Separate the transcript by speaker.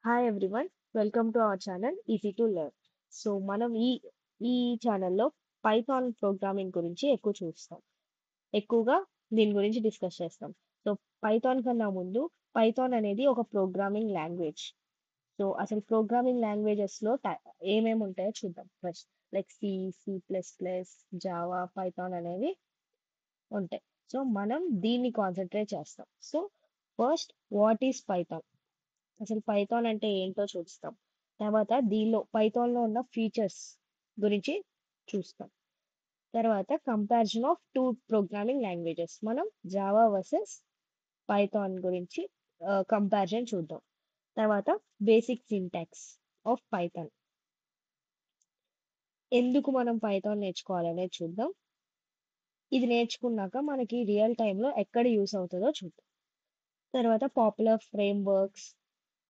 Speaker 1: Hi everyone, welcome to our channel easy to learn. So మనం ఈ ఛానల్లో Python programming గురించి ఎక్కువగా దీని గురించి డిస్కస్ చేస్తాం. సో పైథాన్ కన్నా ముందు పైథాన్ అనేది ఒక ప్రోగ్రామింగ్ లాంగ్వేజ్. సో అసలు ప్రోగ్రామింగ్ లాంగ్వేజెస్ లో ఏమేమి ఉంటాయో చూద్దాం first. Like C plus plus, Java, Python అనేవి ఉంటాయి. సో మనం దీన్ని కాన్సన్ట్రేట్ చేస్తాం. So first, what is Python? అసలు పైథాన్ అంటే ఏంటో చూస్తాం. తర్వాత దీనిలో పైథాన్లో ఉన్న ఫీచర్స్ గురించి చూస్తాం. తర్వాత comparison of two programming languages, మనం జావా వర్సెస్ పైథాన్ గురించి కంపారిజన్ చూద్దాం. తర్వాత బేసిక్ సింటాక్స్ ఆఫ్ పైథాన్, ఎందుకు మనం పైథాన్ నేర్చుకోవాలనేది చూద్దాం. ఇది నేర్చుకున్నాక మనకి రియల్ టైంలో ఎక్కడ యూస్ అవుతుందో చూద్దాం. తర్వాత పాపులర్ ఫ్రేమ్ వర్క్స్,